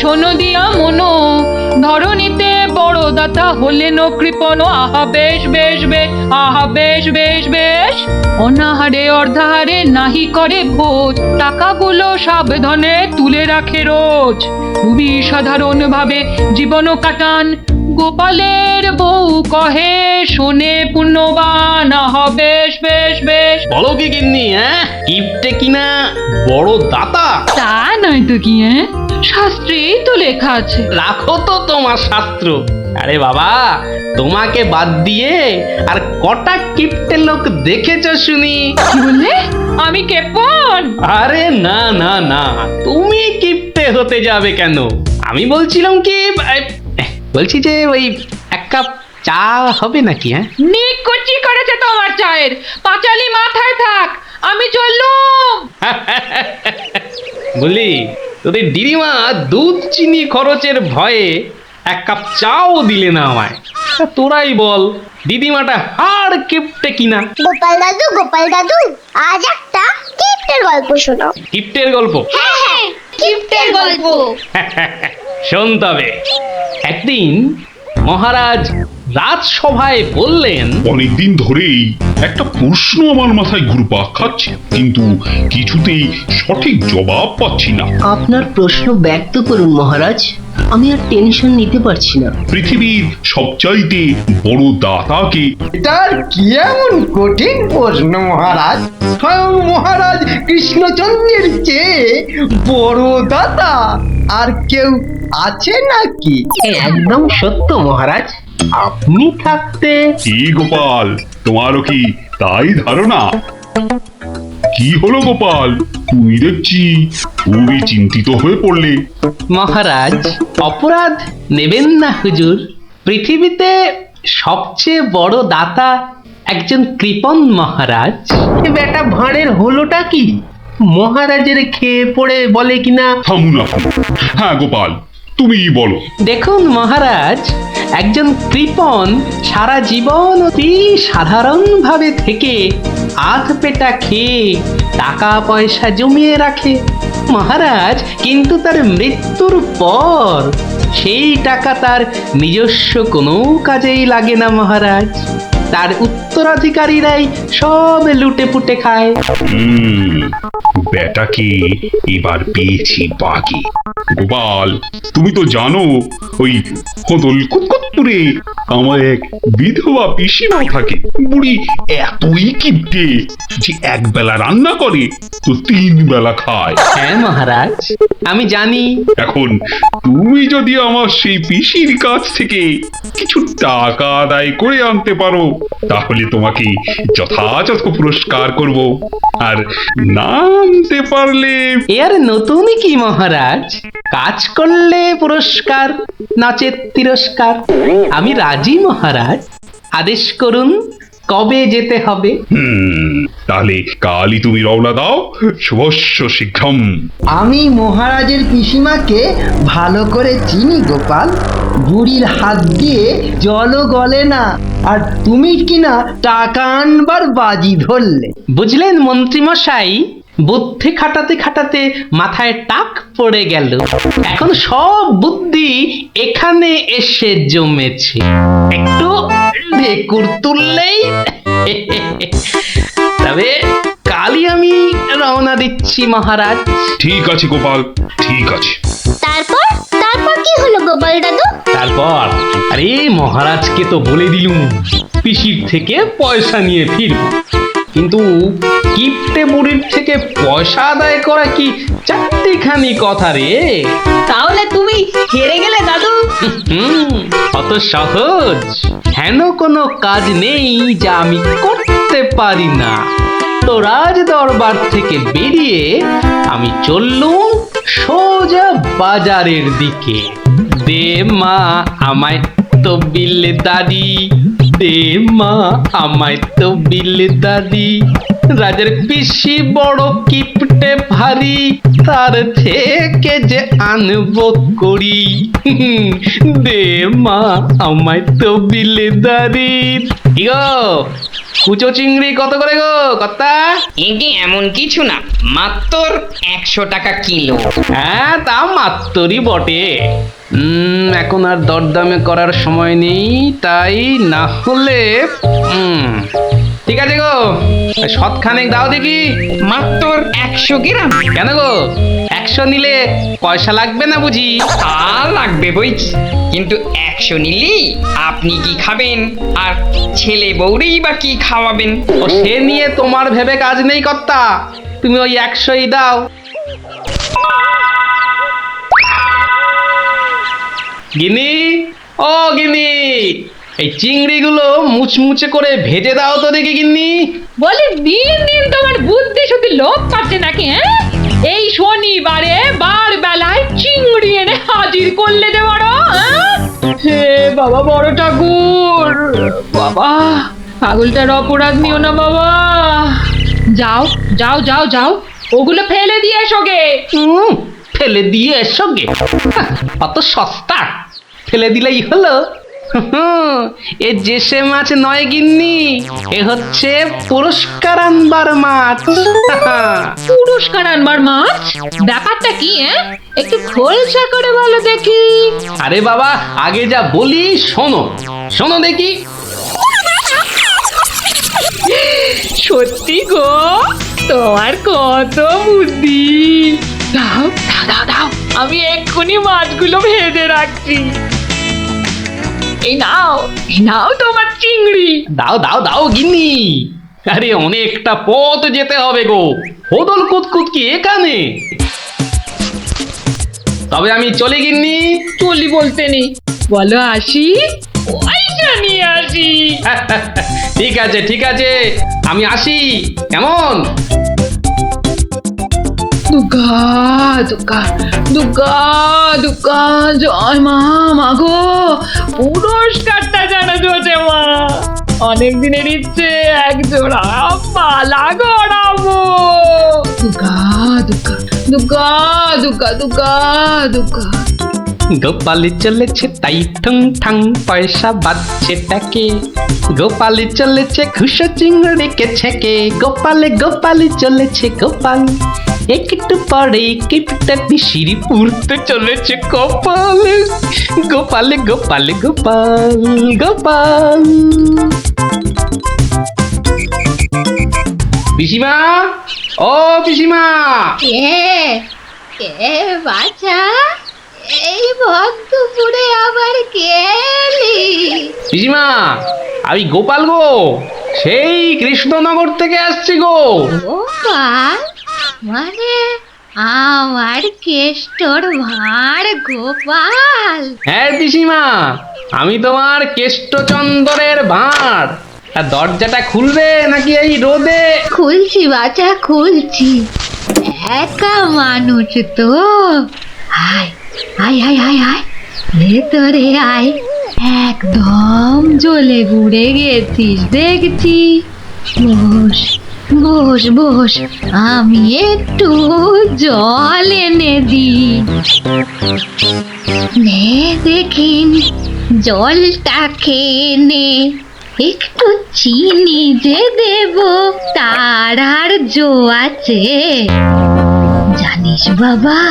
শোনো দিয়া মনো, ধরণীতে বড় দাতা হলেন কৃপণ। আহা বেশ বেশ বেশ, আহা বেশ বেশ বেশ। অনাহারে অর্ধাহারে নাহি করে ভোজ, টাকাগুলো সাবধানে তুলে রাখে রোজ। খুবই সাধারণ ভাবে জীবন কাটান, গোপালের বউ কহে শোনে পুণ্যবান। আহা বেশ বেশ বেশ। বলো কি গিন্নি, কিপটে কিনা বড় দাতা? তা নয় তো কি, শাস্ত্রেই তো লেখা আছে। রাখো তো তোমার শাস্ত্র। আরে বাবা, তোমাকে বাদ দিয়ে আর কটা কিপটে লোক দেখেছো শুনি? কি বললে? আমি কেপন? আরে না না না, তুমি কিপটে হতে যাবে কেন? আমি বলছিলাম কি, বলছি যে ওই এক কাপ চা হবে নাকি? নিকুচি করেছে তোমার চায়ের, পাঁচালি মাথায় থাক, আমি চললুম। বলি, তোদের দিদিমা দুধ চিনি খরচের ভয়ে এক কাপ চাও দিলে না আমায়। তোরাই বল, দিদিমাটা হাড় কিপটে কিনা? গোপাল দাদু, আজ একটা কিপ্টের গল্প শোনাও। কিপটের গল্প? হ্যাঁ, কিপ্টের গল্প। শোন তবে। একদিন মহারাজ রাজসভায় বললেন, অনেকদিন ধরেই একটা প্রশ্ন আমার মাথায় ঘুরপাক খাচ্ছে, কিন্তু কিছুতেই সঠিক জবাব পাচ্ছি না। আপনার প্রশ্ন ব্যক্ত করুন মহারাজ, আমি আর টেনশন নিতে পারছি না। পৃথিবীর সবচাইতে বড় দাতাকে? এটার কি এমন কঠিন প্রশ্ন মহারাজ? স্বয়ং মহারাজ কৃষ্ণচন্দ্রের চেয়ে বড় দাতা আর কেউ আছে নাকি? একদম সত্য মহারাজ, আপনি থাকতে। কি গোপাল, তোমারও কি তাই ধারণা? কি হলো গোপাল, তুমি দেখছি খুবই চিন্তিত হয়ে পড়লে। মহারাজ অপরাধ নেবেন না হুজুর, পৃথিবীতে সবচেয়ে বড় দাতা একজন কৃপণ মহারাজ। বেটা ভাঁড়ের হলোটা কি? মহারাজের খেয়ে পড়ে বলে কিনা। থামুন আপনি। হ্যাঁ গোপাল, তুমি বলো। দেখুন মহারাজ, একজন কৃপণ সারা জীবন অতি সাধারণভাবে থেকে আধ পেটা খেয়ে টাকা পয়সা জমিয়ে রাখে মহারাজ, কিন্তু তার মৃত্যুর পর সেই টাকা তার নিজস্ব কোনো কাজেই লাগে না মহারাজ। তার উত্তরাধিকারীরাই সব লুটে পুটে খায়। বেটাকে এবার পেয়েছি বাকি। গোপাল, তুমি তো জানো ওই হদল কুতকুতপুরে আমার এক বিধবা পিসিমা থাকে। বুড়ি এতই কিপটে যে এক বেলা রান্না করে তো 3 বেলা খায়। হ্যাঁ মহারাজ, আমি জানি। এখন তুমি যদি আমার সেই পিসির কাছ থেকে কিছু টাকা আদায় করে আনতে পারো, তাহলে তোমাকে যথাযথ পুরস্কার করব। আর না আনতে পারলে? এর নতুন কি মহারাজ, কাজ করলে পুরস্কার, নচেৎ তিরস্কার। আমি রাজি মহারাজ, আদেশ করুন কবে যেতে হবে। তাহলে কালই তুমি রওনা দাও, শুভস্য শীঘ্রম। আমি মহারাজের পিসিমাকে ভালো করে চিনি গোপাল, বুড়ির হাত দিয়ে জলও গলে না, আর তুমি কিনা টাকা আনবার বাজি ধরলে। বুঝলেন মন্ত্রী মশাই, বুদ্ধি খাটাতে খাটাতে মাথায় টাক পড়ে গেল। এখন সব বুদ্ধি এখানে এসে জমেছে, একটু ঢেকুর তুললেই। তবে কালই আমি রওনা দিচ্ছি মহারাজ। ঠিক আছে গোপাল, ঠিক আছে। তারপর কি হলো গোপাল দাদু? তারপর আরে মহারাজকে তো বলে দিলুম পিসির থেকে পয়সা নিয়ে ফিরব, কিন্তু কিপটে বুড়ির থেকে পয়সা আদায় করা কি চারটিখানি কথা রে? তাহলে তুমি হেরে গেলে দাদু। অত সহজ হেন কোনো কাজ নেই যা আমি করতে পারি না। তো রাজ দরবার থেকে বেরিয়ে আমি চললুম সোজা বাজারের দিকে। দে মা আমায় তবিল দাদি, দে মা আমায় তবিল দাদি। রাজার পিসি বড় কিপটে ভারী, তার থেকে যে আনবো করি। দে মা আমায় তবিল দাদি। ইগো কুচো চিংড়ি কত করে গো কর্তা? এগে এমন কিছু না, মাত্র 100 টাকা কিলো। হ্যাঁ তা মাত্রই বটে। এখন আর দরদামে করার সময় নেই, তাই না হলে ঠিক আছে গো, শতখানেক দাও দেখি। মাত্র 100 গ্রাম। কেন গো, 100 নিলে পয়সা লাগবে না বুঝি? তা লাগবে বইছি, কিন্তু 100 নিলেই আপনি কি খাবেন আর ছেলে বউরেই বা কি খাওয়াবেন? ও সে নিয়ে তোমার ভেবে কাজ নেই কর্তা, তুমি ওই 100ই দাও। গিনি, ও গিনি, এই চিংড়িগুলো মুচমুচে করে ভেজে দাও তো দেখি গিন্নি। বলে দিন দিন তোমার বুদ্ধি শুধু লোপ পাচ্ছে নাকি? হ্যাঁ, এই শনিবারে বার বেলায় চিংড়ি এনে হাজির করলে যে বড়। হে বাবা বড় ঠাকুর, বাবা পাগলটার অপরাধ নিও না বাবা। যাও যাও যাও যাও, ওগুলো ফেলে দিয়ে এসো গে। ফেলে দিয়ে এসো গে? অত সস্তা, ফেলে দিলেই হলো। এ জেসে মাছ নয় গিন্নি, এ হচ্ছে পুরস্কার আনবার মাছ। পুরস্কার আনবার মাছ? ব্যাপারটা কি? একটু খোলসা করে বলো দেখি। আরে বাবা, আগে যা বলি শোনো, শোনো দেখি। সত্যি গো, তোমার কত বুদ্ধি। দাও দাও দাও দাও, আমি এক্ষুনি মাছগুলো ভেজে রাখছি। এই নাও, এই নাও তোমার চিংড়ি। দাও দাও দাও গিন্নি। আরে অনেকটা পথ যেতে হবে গো, হোদল কুতকুত কি এখানে? তবে আমি চলি গিন্নি। চলি বলতে নেই, বলো আসি, পয়সা নিয়ে আসি। ঠিক আছে ঠিক আছে, আমি আসি, কেমন? দুর্গা দুর্গা দুর্গা দুর্গা, জয় মা, মাগো পুরস্কারটা যেন জোটে মা। অনেক দিনের ইচ্ছে, এক জোড়া পালা গড়াবো। দুর্গা দুর্গা দুর্গা দুর্গা দুর্গা দুর্গা। গোপালি চলেছে তাই ঠুং ঠাং, পয়সা বাজছে টাকে। গোপালি চলেছে খুশো চিংড়িকে ছেকে। গোপালে গোপালি চলেছে গোপাল, একটু পরে কিপটা পিসিরি পুরতে চলেছে গোপালে। গোপালে গোপালে গোপাল গোপাল। পিসিমা, ও পিসিমা। কে বাছা, এই ভক্তপুরে আবার কে এলি? পিসিমা, আমি গোপাল গো, সেই কৃষ্ণনগর থেকে আসছি গো। গোপাল মানে আমার কেষ্টর ভাঁড় গোপাল? হ্যাঁ পিসিমা, আমি তোমার কেষ্টচন্দরের ভাঁড়। আর দরজাটা খুলবে নাকি এই রোদে? খুলছি বাছা, খুলছি। একা মানুষ তো, আয় আয় আয় আয় আয়, ভেতরে আয়। একদম জ্বলে ঘুরে গেছিস দেখছি। বস বস বস, আমি একটু জল এনে দিই। নে দেখিন, জলটা খেয়ে নে। একটু চিনি যে দেব, তার আর জো আছে? জানিস বাবা,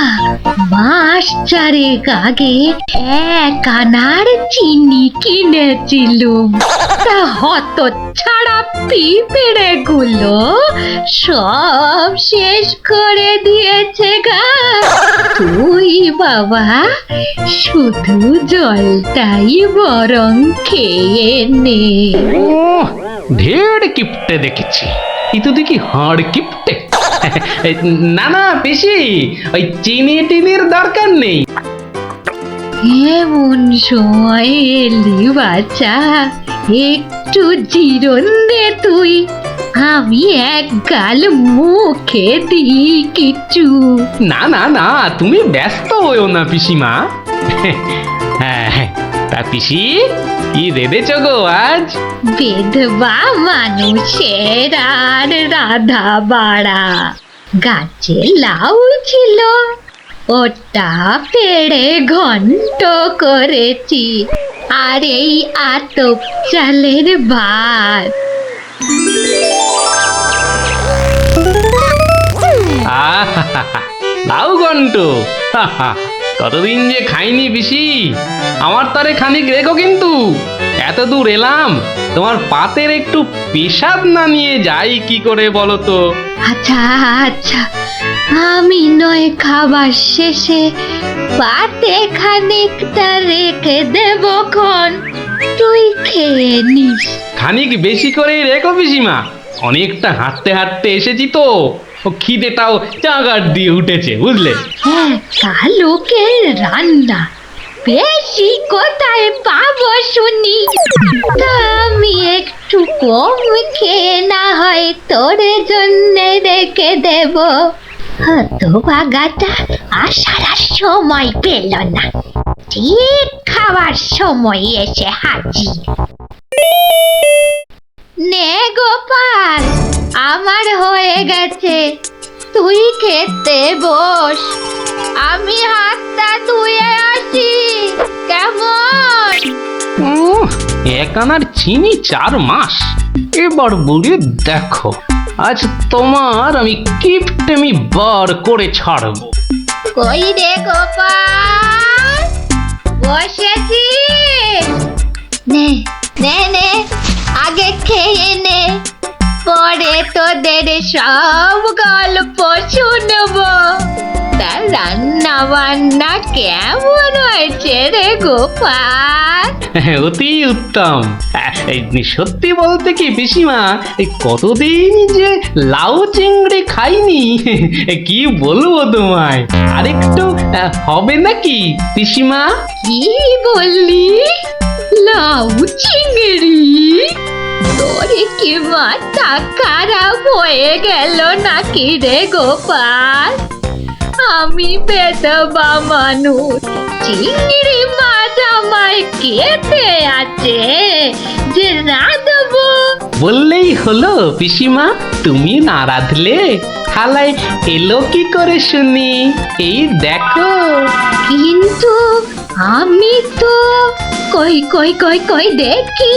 মাস চারেক আগে 1 আনার চিনি কিনেছিলুম। তা হত ছাড়া পিঁপড়ে গুলো সব শেষ করে দিয়েছে গা। তুই বাবা শুধু জলটাই বরং খেয়ে নে। ঢের কিপটে দেখেছি, এই তো দেখি হাড় কিপটে। না না পিসি, ওই চিনি টিনির দরকার নেই। এমন সময় এলি বাচ্চা, একটু জিরন দে তুই। আমি এক গাল মুখে দিই কিছু। না না না, তুমি ব্যস্ত হইও না পিসিমা। হ্যাঁ, তা পিসি কি রেঁধেছ গো আজ? বিধবা মানুষের আর রাধা বাড়া। গাছে লাউ ছিল, ওটা পেড়ে ঘন্ট করেছি। আর এই আতপ চালের ভাত। লাউ ঘন্ট কতদিন যে খাইনি পিসি, আমার তারে খানিক রেখো কিন্তু। এত দূর এলাম, তোমার পাতের একটু পেশাব না নিয়ে যাই কি করে বলো তো? আচ্ছা আচ্ছা, আমি নয় খাবার শেষে পাতে খানিকটা রেখে দেব খন, তুই খেয়ে নিস। খানিক বেশি করেই রেখো পিসিমা, অনেকটা হাঁটতে হাঁটতে এসেছি তো, ও খিদেটাও চাগার দিয়ে উঠেছে বুঝলে। হ্যাঁ, কালুকের রান্না বেশি কোথায় পাবো শুনি? তা আমি একটু কম খেয়ে না হয় তোর জন্য রেখে দেব। হতো বাগাটা আসার আর সময় পেল না, ঠিক খাওয়ার সময় এসে হাজির। নে গোপাল, আমার হয়ে গেছে, তুই খেতে বস, আমি হাতটা ধুয়ে আসি কেমন? এক আনার চিনি 4 মাস, এবার বুড়ি দেখো, আজ তোমার আমি কিপটেমি বার করে ছাড়বো। কই রে গোপাল, বসেছিস? নে নে নে, আগে খেয়ে নে, পরে তোদের সব গল্প শুনবো। তা রান্না বান্না কেমন হয়েছে রে গোপাল? অতি উত্তম। এই সত্যি বলতে কি পিসিমা, এই কতদিন যে লাউ চিংড়ি খাইনি, কি বলবো তোমায়। আরেকটু হবে নাকি পিসিমা? কি বললি? লাউ চিংড়ি? তোরে কি মাথা খারাপ হয়ে গেল নাকি রে গোপাল? আমি বেদবা মানুষ, চিংড়ি মাছ আমায় খেতে আছে যে রাঁধবো? বললেই হলো পিসিমা, তুমি না রাঁধলে থালায় এলো কি করে শুনি? এই দেখো। কিন্তু আমি তো কই কই কই কই দেখি।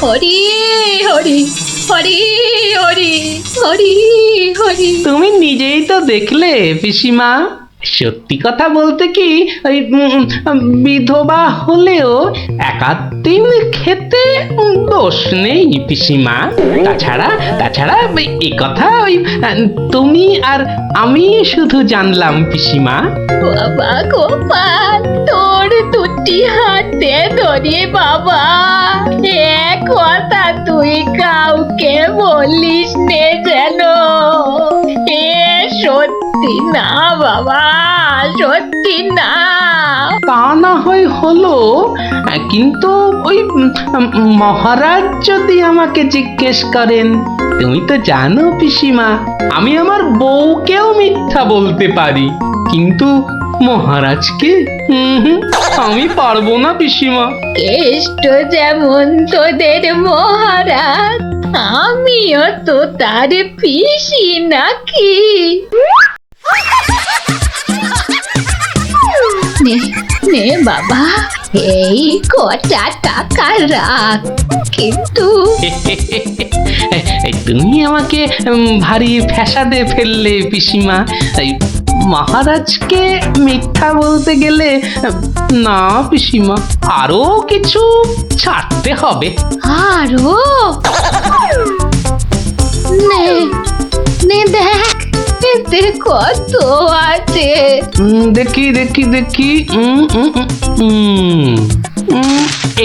হরি হরি হরি হরি হরি হরি। তুমি নিজেই তো দেখলে পিসিমা, সত্যি কথা বলতে কি, ওই বিধবা হলেও একাদিন খেতে দোষ নেই পিসিমা। তাছাড়া এই কথা ওই তুমি আর আমি শুধু জানলাম পিসিমা। বাবা গোপাল, তোর দুটি হাতে ধরে বাবা, এ কথা তুই কাউকে বলিস নে যেন। এ সত্যি না বাবা, সত্যি না। তা না হয় হলো, কিন্তু ওই মহারাজ যদি আমাকে জিজ্ঞেস করেন, তুমি তো জানো পিসিমা, আমি আমার বউকেও মিথ্যা বলতে পারি, কিন্তু মহারাজকে আমি পারবো না পিসিমা। কেষ্ট যেমন তোদের মহারাজ, আমিও তো তার পিসি নাকি? নে নে বাবা, এই কটা টাকা রাখ, কিন্তু তুমি আমাকে ভারী ফ্যাসাদে ফেললে পিসিমা। মহারাজকে মিথ্যা বলতে গেলে না পিসিমা, আরো কিছু ছাড়তে হবে। আরো? নে নে দেখ, এতে কত আছে? দেখি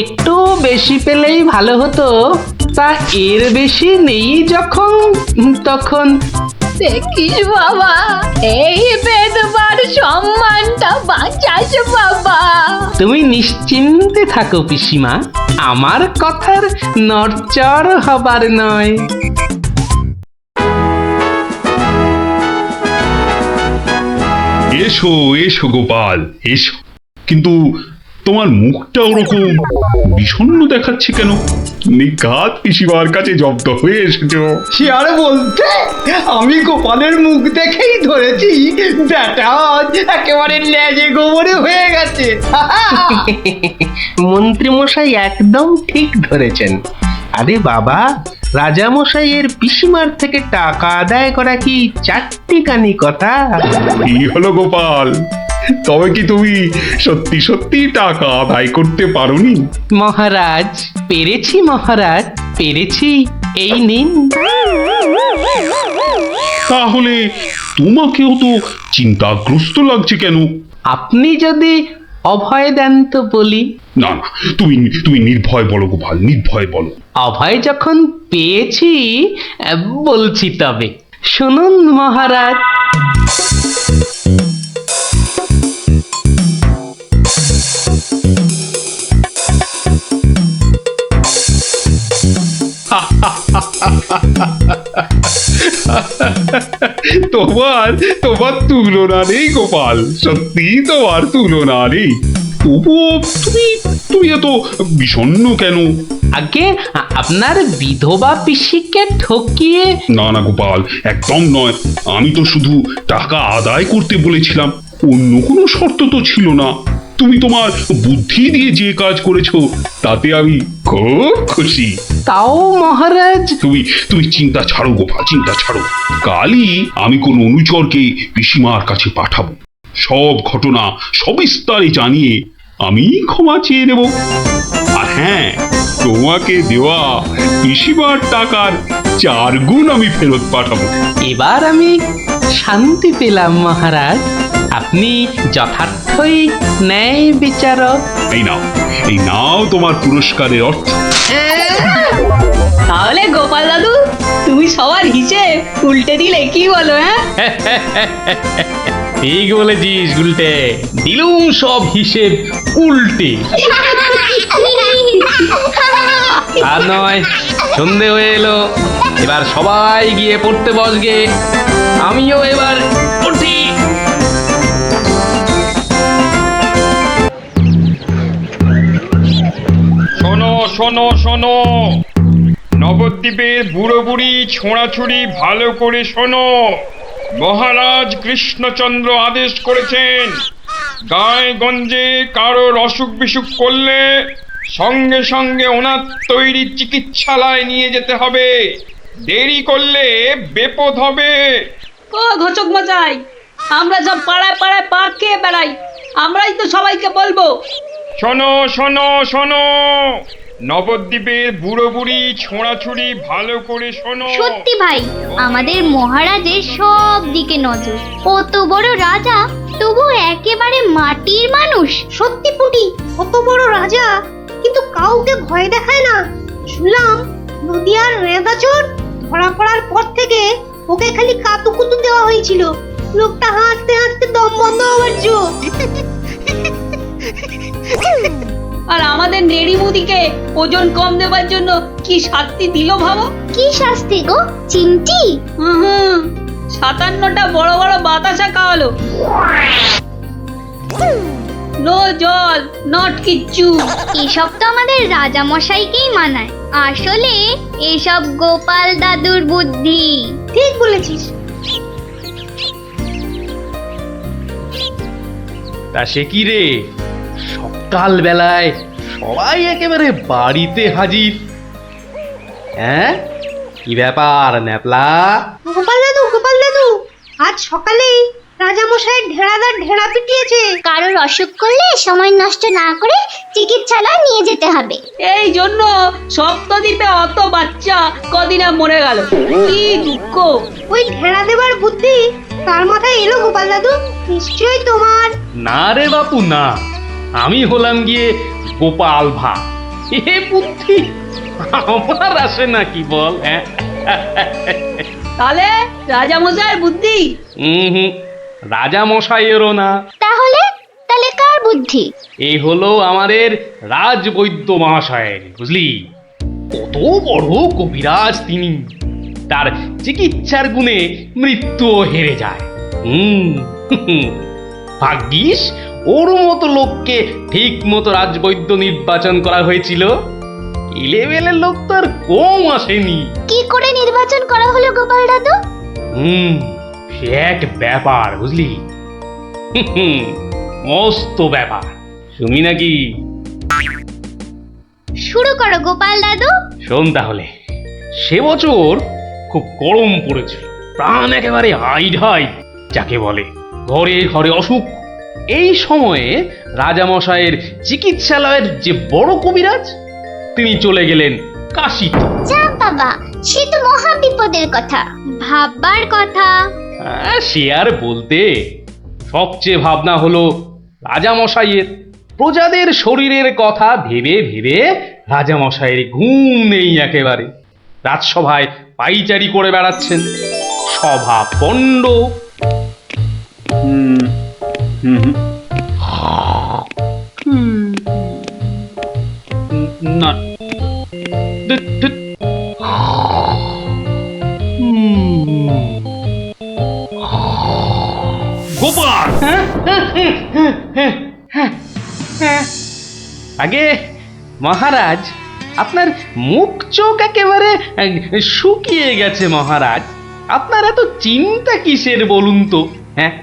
একটু বেশি পেলেই ভালো হতো, তা এর বেশি নেই যখন, তখন। দেখিস বাবা, এই বেদবার সম্মানটা বাঁচাস বাবা। তুমি নিশ্চিন্তে থাকো পিসিমা, আমার কথার নড়চড় হবার নয়। এসো এসো গোপাল, এসো। কিন্তু তোমার মুখটা ওরকম বিষণ্ণ দেখাচ্ছে কেন? নিঘাত পিসিমার কাছে জব্দ হয়ে এসেছো। সে আর বলতে, আমি গোপালের মুখ দেখেই ধরেছি ব্যাটা একেবারে লেজে গোবরে হয়ে গেছে। মন্ত্রী মশাই একদম ঠিক ধরেছেন। আরে বাবা, রাজামশাইয়ের পিসিমার থেকে টাকা আদায় করা কি চারটিখানি কথা? কি হলো গোপাল, তবে কি তুমি সত্যি সত্যি টাকা আদায় করতে পারোনি? মহারাজ পেরেছি, মহারাজ পেরেছি, এই নিন। তাহলে তোমাকেও তো চিন্তাগ্রস্ত লাগছে কেন? আপনি যদি অভয় দেন তো বলি। না না, তুমি তুমি নির্ভয় বলো গোপাল, নির্ভয় বলো। অভয় যখন পেয়েছি বলছি তবে শুনুন মহারাজ। তোমার তোমার তুলনা নেই গোপাল, সত্যি তোমার তুলনা নেই। তবুও তুমি তুমি এত বিষণ্ণ কেন? আগে আপনার বিধবা পিসিকে ঠকিয়ে। না না গোপাল, একদম নয়। আমি তো শুধু টাকা আদায় করতে বলেছিলাম, অন্য কোনো শর্ত তো ছিল না। তুমি তোমার বুদ্ধি দিয়ে যে কাজ করেছো তাতে আমি খুব খুশি। তাও মহারাজ। তুমি তুমি চিন্তা ছাড়ো গোপাল, চিন্তা ছাড়ো। কালই আমি কোন অনুচরকে পিসিমার কাছে পাঠাবো, সব ঘটনা সবিস্তারে জানিয়ে আমি ক্ষমা চেয়ে নেব। আর হ্যাঁ, তোমাকে দেওয়া পিসিমার টাকার 4 গুণ আমি ফেরত পাঠাবো। এবার আমি শান্তি পেলাম মহারাজ, আপনি যথার্থই ন্যায় বিচারক। এই নাও তোমার পুরস্কারের অর্থ। তাহলে গোপাল দাদু তুমি সবার হিসেব উল্টে দিলে, কি বলো? ঠিক বলেছিস গুলটে, দিলুম সব হিসেব উল্টে। আর নয়, সন্ধে হয়ে এলো, এবার সবাই গিয়ে পড়তে বসগে, আমিও এবার উঠি। শোনো শোনো শোনো, নবদ্বীপের বুড়ো বুড়ি ছোঁড়াছুড়ি ভালো করে শোনো। মহারাজ কৃষ্ণচন্দ্র আদেশ করেছেন, গায়ে গঞ্জে কারোর অসুখ বিসুখ করলে সঙ্গে সঙ্গে ওনার তৈরি চিকিৎসালয় নিয়ে যেতে হবে। দেরি করলে বিপদ হবে। ও ঘচক মশাই, আমরা সব পাড়ায় পাড়ায় পা খেয়ে বেড়াই, আমরাই তো সবাইকে বলবো। শোনো শোনো শোনো, নবদ্বীপের বুড়ো বুড়ি ছোঁড়াছুড়ি ভালো করে শোনো। সত্যি ভাই, আমাদের মহারাজের সব দিকে নজর। কত বড় রাজা, তবু একেবারে মাটির মানুষ। সত্যি পুটি, কত বড় রাজা কিন্তু কাউকে ভয় দেখায় না। শুনলাম নদিয়ার রেঁদাচোর ধরা পড়ার পর থেকে ওকে খালি কাতুকুতু দেওয়া হয়েছিল। লোকটা হাসতে হাসতে দম বন্ধ হওয়ার জো। আর আমাদের নেড়িমুদিকে ওজন কম দেওয়ার জন্য কি শাস্তি দিল ভাবো? কি শাস্তি গো চিমটি? 57টা বড় বড় বাতাসা খাওয়ালো। নো জল, নট কিচ্ছু। এসব তো আমাদের রাজা মশাইকেই মানায়। আসলে এসব গোপাল দাদুর বুদ্ধি। ঠিক বলেছিস। তা সে কি রে, সকাল বেলায় সবাই একেবারে বাড়িতে হাজির? হ্যাঁ, কি ব্যাপার ন্যাপলা? গোপাল দাদু, আজ সকালেই রাজা মশাইয়ের ঢেড়াদার ঢেড়া পিটিয়েছে। কারোর অসুখ করলে সময় নষ্ট না করে চিকিৎসালয় নিয়ে যেতে হবে। এই জন্য সপ্তদ্বীপে অত বাচ্চা কদিনে মরে গেল। কি দুঃখ! ওই ঢেড়া দেবার বুদ্ধি তার মাথায় এলো গোপাল দাদু? নিশ্চয়ই তোমার। না রে বাপু না, আমি হলাম গিয়ে গোপাল ভাঁ। এ বুদ্ধি আমার আসে নাকি বল? তাহলে রাজা মশাইয়ের বুদ্ধি? রাজা মশাইয়েরও না। তাহলে কার বুদ্ধি? এই হলো আমাদের রাজবৈদ্য মহাশয়ের, বুঝলি? কত বড় কবিরাজ তিনি, তার চিকিৎসার গুণে মৃত্যুও হেরে যায়। ভাগ্যিস ওর মতো লোককে ঠিক মতো রাজবৈদ্য নির্বাচন করা হয়েছিল। ইলেভেলের লোক তো আর কম আসেনি। কি করে নির্বাচন করা হলো গোপাল দাদু? সে এক ব্যাপার, বুঝলি? মস্ত ব্যাপার, শুনি নাকি? শুরু করো গোপাল দাদু। শোন তাহলে, সে বছর খুব গরম পড়েছিল, প্রাণ একেবারে হাইড হাইড যাকে বলে, ঘরে ঘরে অসুখ। এই সময়ে রাজামশাইয়ের চিকিৎসালয়ের যে বড় কবিরাজ, তিনি চলে গেলেন কাশিতে। যা বাবা, সে তো মহা বিপদের কথা, ভাববার কথা। সে আর বলতে, সবচেয়ে ভাবনা হলো রাজামশাইয়ের। প্রজাদের শরীরের কথা ভেবে ভেবে রাজামশাইয়ের ঘুম নেই একেবারে। রাজসভায় পাইচারি করে বেড়াচ্ছেন, সভা পণ্ড। না, গোপাল! আগে মহারাজ, আপনার মুখ চোখ একেবারে শুকিয়ে গেছে মহারাজ। আপনার এত চিন্তা কিসের বলুন তো? হ্যাঁ,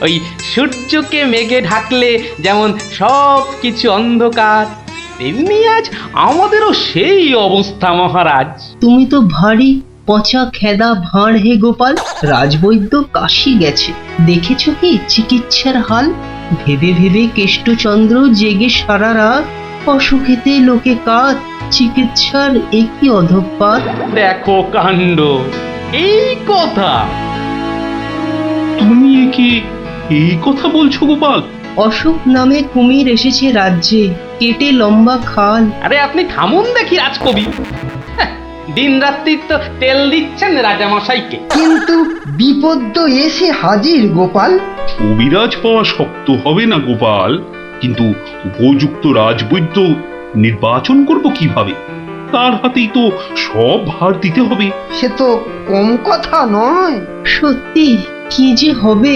ওই সূর্যকে মেঘে ঢাকলে যেমন সব কিছু অন্ধকার, তেমনি আজ আমাদেরও সেই অবস্থা মহারাজ। তুমি তো ভারী পচা খেদা ভাঁড় হে গোপাল। রাজবৈদ্য কাশি গেছে, দেখেছ কি চিকিৎসার হাল? ভেবে ভেবে কেষ্টচন্দ্র জেগে সারা রাত, অসুখেতে লোকে কাত, চিকিৎসার একই অধঃপাত। দেখো কাণ্ড, এই কথা! তুমি কি এই কথা বলছো গোপাল? অসুখ নামে কুমির এসেছে রাজ্যে, কেটে লম্বা খাল। আরে আপনি থামুন দেখি রাজকবি। দিন রাত্রি তো তেল দিচ্ছেন রাজামশাইকে। কিন্তু বিপদ তো এসে হাজির গোপাল। কবিরাজ পাওয়া শক্ত হবে না গোপাল, কিন্তু উপযুক্ত রাজবৈদ্য নির্বাচন করব কিভাবে? তার হাতেই তো সব ভার দিতে হবে। সে তো কম কথা নয়। সত্যি কি যে হবে,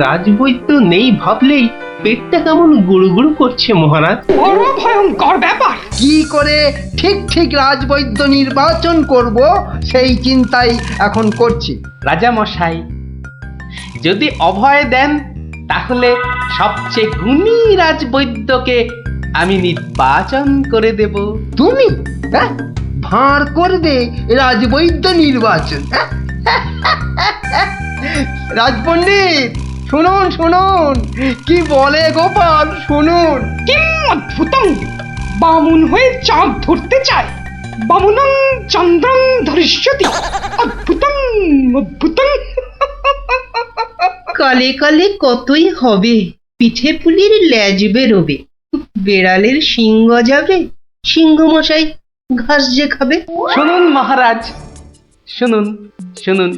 রাজবৈদ্য নেই ভাবলেই পেটটা কেমন গুড়ুগুড়ু করছে মহারাজ। বড় ভয়ঙ্কর ব্যাপার। কি করে ঠিক ঠিক রাজবৈদ্য নির্বাচন করব সেই চিন্তাই এখন করছি। রাজামশাই যদি অভয় দেন, তাহলে সবচেয়ে গুণী রাজবৈদ্যকে আমি নির্বাচন করে দেব। তুমি ভাঁড় করবে রাজবৈদ্য নির্বাচন? রাজপণ্ডিত শুনুন শুনুন, কি বলে গোপাল শুনুন। কিম অদ্ভুতং! বামুন হয়ে চাঁদ ধরতে চায়। বামুনং চন্দ্রং ধরিষ্যতি। অদ্ভুতং অদ্ভুতং। কালে কালে কতই হবে, পিঠে পুলির ল্যাজ বেরোবে, বেড়ালের সিংহ যাবে, সিংহ মশাই ঘাস যে খাবে। শুনুন মহারাজ, শুনুন শুনুন,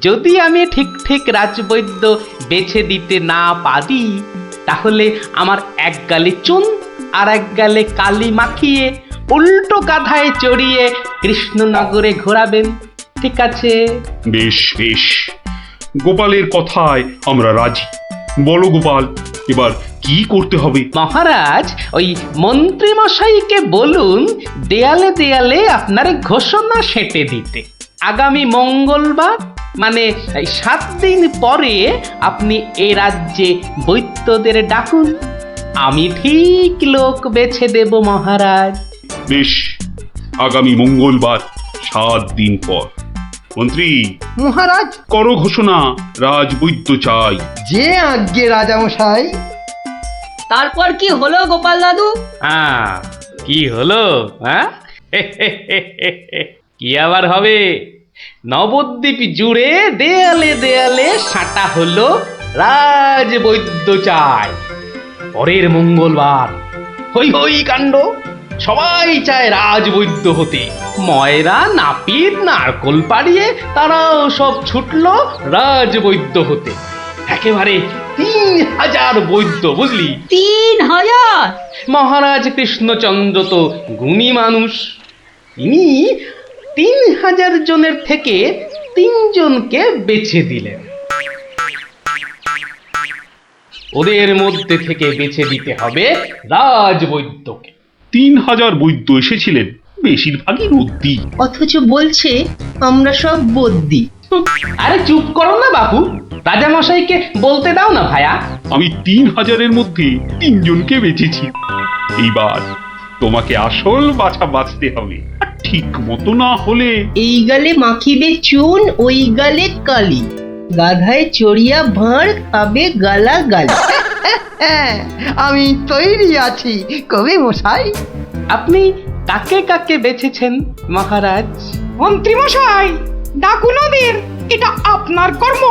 যদি আমি ঠিক ঠিক রাজবৈদ্য বেছে দিতে না পারি, তাহলে আমার এক গালে চুন আর এক গালে কালি মাখিয়ে উল্টো গাধায় চড়িয়ে কৃষ্ণনগরে ঘোরাবেন, ঠিক আছে? বেশ বেশ, গোপালের কথায় আমরা রাজি। বলো গোপাল, এবার কি করতে হবে? মহারাজ, ওই মন্ত্রী মশাইকে বলুন দেয়ালে দেয়ালে আপনার ঘোষণা সেঁটে দিতে। আগামী মঙ্গলবার, মানে 7 দিন পরে আপনি এ রাজ্যে বৈদ্যদের ডাকুন, আমি ঠিক লোক বেছে দেব মহারাজ। বেশ, আগামী মঙ্গলবার 7 দিন পর। মন্ত্রী মহারাজ, করো ঘোষণা, রাজবৈদ্য চাই। যে আজ্ঞে রাজামশাই। তারপর কি হলো গোপাল দাদু? হ্যাঁ, কি হলো? হ্যাঁ, কি আবার হবে? নবদ্বীপ জুড়ে দেয়ালে দেয়ালে সাঁটা হলো রাজবৈদ্য চাই। পরের মঙ্গলবার হই হই কাণ্ড, সবাই চায় রাজবৈদ্য হতে। ময়রা নাপিত নারকোল পাড়িয়ে তারাও সব ছুটলো রাজবৈদ্য হতে। একেবারে 3000 বৈদ্য, বুঝলি? 3000! মহারাজ কৃষ্ণচন্দ্র তো গুণী মানুষ, তিনি 3000 জনের থেকে 3 জনকে বেছে দিলেন। ওদের মধ্যে থেকে বেছে দিতে হবে রাজবৈদ্যকে। 3000 বৈদ্য এসেছিলেন, বেশিরভাগই রদ্দি। অথচ বলছে আমরা সব বদ্যি। আরে চুপ করো না বাপু, রাজামশাইকে বলতে দাও না ভায়া। আমি 3000-এর মধ্যে 3 জনকে বেছেছি। এইবার তোমাকে আসল বাছা বাঁচতে হবে, আর ঠিক মতো না হলে এই গালে মাখিবে চুন, ওই গালে কালি, গাধায় চড়িয়া ভাঁড় খাবে গালা গালি। আমি তৈরি আছি কবি মশাই। আপনি কাকে কাকে বেছেছেন মহারাজ? মন্ত্রী মশাই, ডাকুন ওদের, এটা আপনার কর্ম।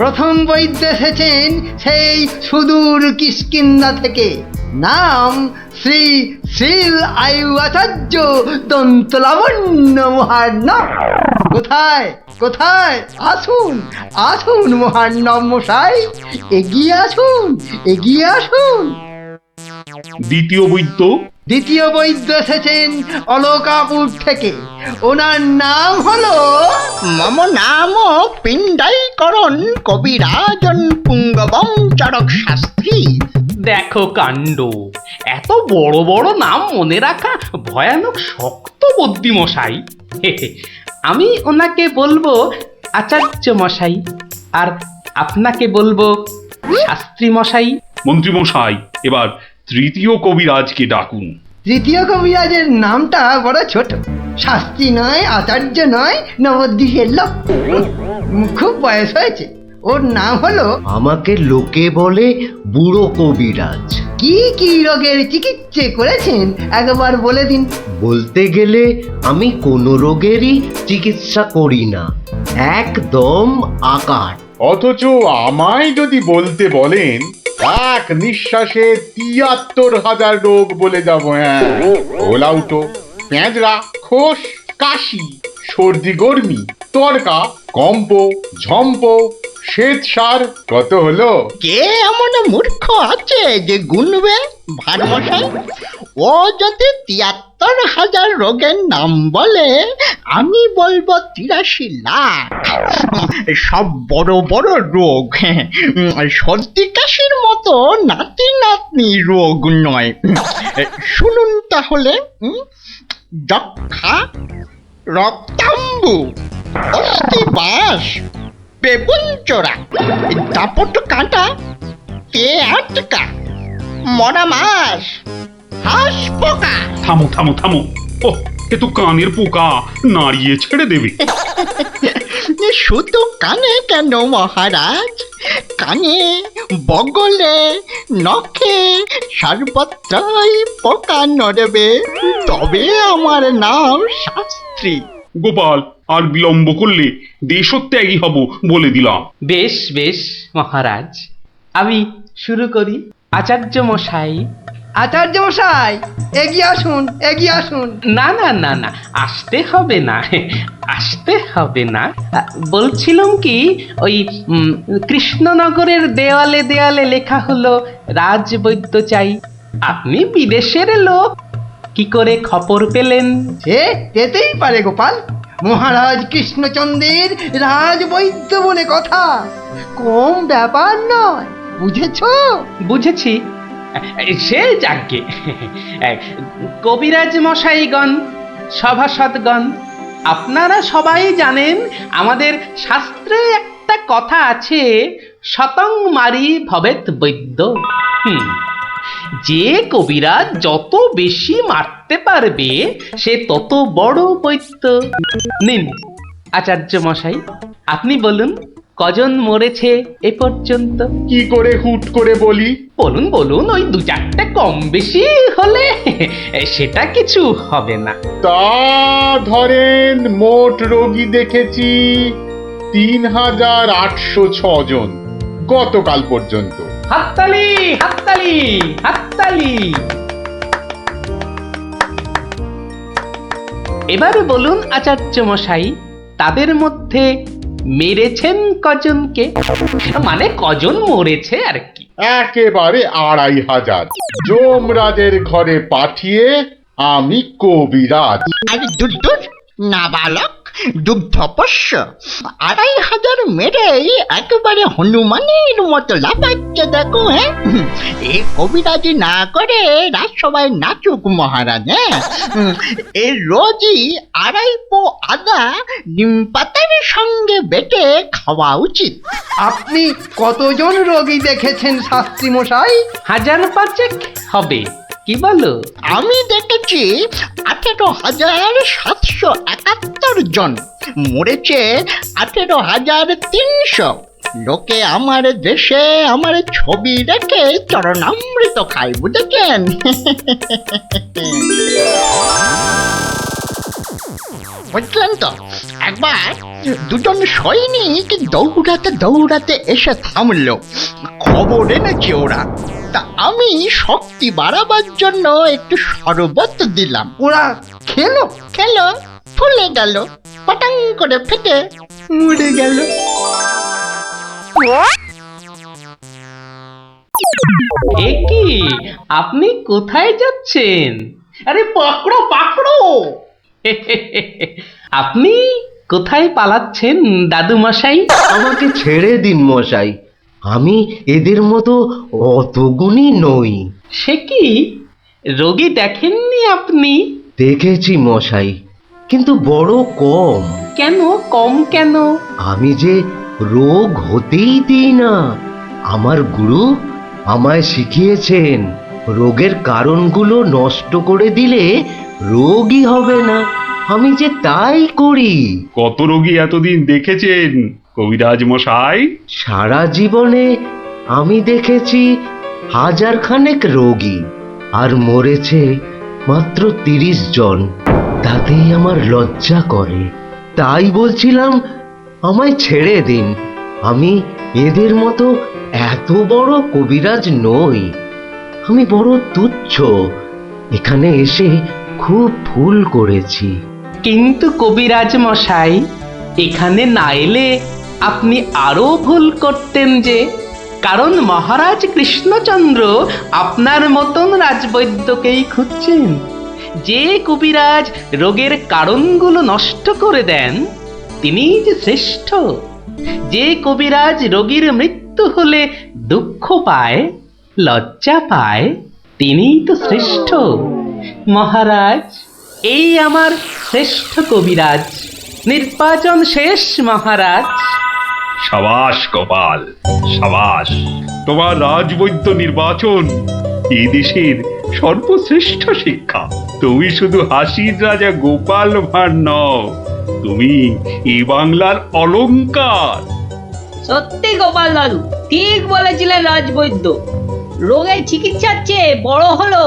প্রথম বৈদ্য এসেছেন সেই সুদূর কিষ্কিন্ধা থেকে, নাম শ্রী শ্রীল আয়ু আচার্য দন্তলাবণ্য মহার্ণব। কোথায় কোথায়? আসুন আসুন মহার্ণব মশাই, এগিয়ে আসুন এগিয়ে আসুন। দ্বিতীয় বৈদ্য দ্বিতীয় বৈদ্য এসেছেন অলকাপুর থেকে, ওনার নাম হলো মম নাম পিণ্ডাইকরণ কবিরাজন পুঙ্গবং চরক শাস্ত্রী। দেখো কাণ্ড, এত বড় বড় নাম মনে রাখা ভয়ানক শক্ত বুদ্ধি মশাই। আমি ওনাকে বলবো আচার্য মশাই, আর আপনাকে বলবো শাস্ত্রী মশাই। মন্ত্রী মশাই, এবার তৃতীয় কবিরাজকে ডাকুন। তৃতীয় কবিরাজের নামটা বড় ছোট, শাস্ত্রী নয়, আচার্য নয়, নবদ্বীপের লোক, খুব বয়স হয়েছে। ওর নাম হলো, আমাকে লোকে বলে বুড়ো কবিরাজ। কি কি রোগের চিকিৎসা করেছেন একবার বলে দিন। বলতে গেলে আমি কোনো রোগেরই চিকিৎসা করি না, একদম আকার। অথচ আমায় যদি বলতে বলেন, এক নিঃশ্বাসে ৭৩,০০০ রোগ বলে যাব। হ্যাঁ, ওলাউটো, পেঁজরা, খোস, কাশি, সর্দি গর্মি, তরকা, কম্প, ঝম্প, শ্বেতসার, কত হলো? কে এমন মূর্খ আছে যে গুনবে ভারমশাই? ও যদি ৭৩,০০০ রোগের নাম বলে, আমি বলবো ৮৩ লাখ। সব বড় বড় রোগ, সর্দি কাশির মতো নাতি নাতনি রোগ নয়। শুনুন তাহলে, যক্ষা, রক্তাম্বু, অস্থিবাস, বেগুন চোরা, দাপট কাঁটা, পেয়াটকা, মরা মাছ, হাঁস পোকা। থামো থামো থামো, ও এ তো কানের পোকা, নাড়িয়ে ছেড়ে দেবে। শুধু কানে কেন মহারাজ, কানে, বগলে, নখে, সর্বত্রই পোকা নড়বে, তবে আমার নাম শাস্ত্রী। গোপাল, আর বিলম্ব করলে দেশত্যাগী হব বলে দিলাম। বেশ বেশ মহারাজ, আমি শুরু করি। আচার্য মশাই। আচার্য মশাই, এগিয়ে আসুন এগিয়ে আসুন। না না না না, আসতে হবে না, আসতে হবে না। বলছিলাম কি, ওই কৃষ্ণনগরের দেওয়ালে দেওয়ালে লেখা হলো রাজবৈদ্য চাই। আপনি বিদেশের লোক, কি করে খবর পেলেন? সে যেতেই পারে গোপাল, মহারাজ কৃষ্ণচন্দ্রের রাজবৈদ্য বলে কথা, কম ব্যাপার নয়, বুঝেছো? বুঝেছি, সে যাকে। কবিরাজ মশাইগণ, সভাসদগণ, আপনারা সবাই জানেন আমাদের শাস্ত্রে একটা কথা আছে, শতং মারি ভবেত বৈদ্য। যে কবিরাজ যত বেশি মারতে পারবে সে তত বড় বৈদ্য। নিন আচার্য মশাই, আপনি বলুন কজন মরেছে এ পর্যন্ত? কি করে হুট করে বলি? বলুন বলুন, ওই ২-৪টে কম বেশি হলে সেটা কিছু হবে না। তা ধরেন মোট রোগী দেখেছি ৩,৮০৬ জন গতকাল পর্যন্ত। হাততালি হাততালি হাততালি। এবারে বলুন আচার্য মশাই, তাদের মধ্যে মেরেছেন কজনকে? মানে কজন মরেছে আর কি। একেবারে ২৫০০০। যমরাজের ঘরে পাঠিয়ে আমি কবিরাজ। আর দুর্দুর নাবালক দুগ্ধপোষ্য ২৫০০ মেরেই একেবারে হনুমানের মতো লাফাচ্ছে দেখো। হ্যাঁ, এ কবিরাজি না করে রাজসভায় নাচুক মহারাজ। হ্যাঁ, এ রোজই ২.৫ পো আদা নিম পাতার সঙ্গে বেটে খাওয়া উচিত। আপনি কতজন রোগী দেখেছেন শাস্ত্রী মশাই? ৫০০০ হবে। কি বলো? আমি দেখেছি 18,771 জন, মরেছে 18,300। লোকে আমার দেশে আমার ছবি রেখে চরণামৃত খায়, বুঝেছেন? বুঝলেন তো? একবার দুজন সৈনিক দৌড়াতে দৌড়াতে এসে থামলো, খবর এনেছে ওরা। তা আমি শক্তি বাড়াবার জন্য একটু শরবত দিলাম। ওরা খেলো খেলো, ফুলে গেল, পটাং করে ফেটে মরে গেল। এ কি, আপনি কোথায় যাচ্ছেন? আরে পাকড়ো পাকড়ো! আপনি কোথায় পালাচ্ছেন দাদু মশাই? আমাকে ছেড়ে দিন মশাই, আমি এদের মতো অত গুণী নই। সে কি, রোগী দেখেননি আপনি? দেখেছি মশাই, কিন্তু বড় কম। কেন কম কেন? আমি যে রোগ হতেই দিই না। আমার গুরু আমায় শিখিয়েছেন, রোগের কারণগুলো নষ্ট করে দিলে রোগই হবে না। আমি যে তাই করি। কত রোগী এতদিন দেখেছেন কবিরাজ মশাই? সারা জীবনে আমি দেখেছি 1000 খানেক রোগী, আর মরেছে মাত্র 30 জন। তাতেই আমার লজ্জা করে। তাই বলছিলাম আমায় ছেড়ে দিন, আমি এদের মতো এত বড় কবিরাজ নই। আমি বড় তুচ্ছ, এখানে এসে খুব ভুল করেছি। কিন্তু কবিরাজ মশাই, এখানে না এলে আপনি আরো ভুল করতেন যে। কারণ মহারাজ কৃষ্ণচন্দ্র আপনার মতন রাজবৈদ্যকেই খুঁজছেন। যে কবিরাজ রোগের কারণগুলো নষ্ট করে দেন, তিনিই যে শ্রেষ্ঠ। যে কবিরাজ রোগীর মৃত্যু হলে দুঃখ পায়, লজ্জা পায়, তিনিই তো শ্রেষ্ঠ। মহারাজ, এই আমার শ্রেষ্ঠ কবিরাজ। নির্বাচন শেষ মহারাজ। সাবাস গোপাল, সাবাস। তোমার রাজবৈদ্য নির্বাচন এই দেশের সর্বশ্রেষ্ঠ শিক্ষা। তুমি শুধু হাসির রাজা গোপাল ভাঁড় নও, তুমি এই বাংলার অলংকার। সত্যি গোপাল দাদু ঠিক বলেছিলেন রাজবৈদ্য। রোগের চিকিৎসার চেয়ে বড় হলো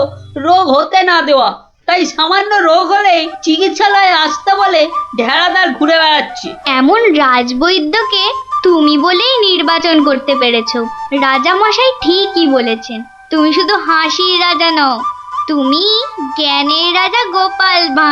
রোগ হতে না দেওয়া। তাই সামান্য রোগ হলে চিকিৎসালয়ে আসতে বলে ঢেড়াদার ঘুরে বেড়াচ্ছে। এমন রাজবৈদ্যকে তুমি বলেই নির্বাচন করতে পেরেছো। রাজা মশাই ঠিকই বলেছেন, তুমি শুধু হাসির রাজা নও, তুমি জ্ঞানের রাজা গোপাল ভাঁড়।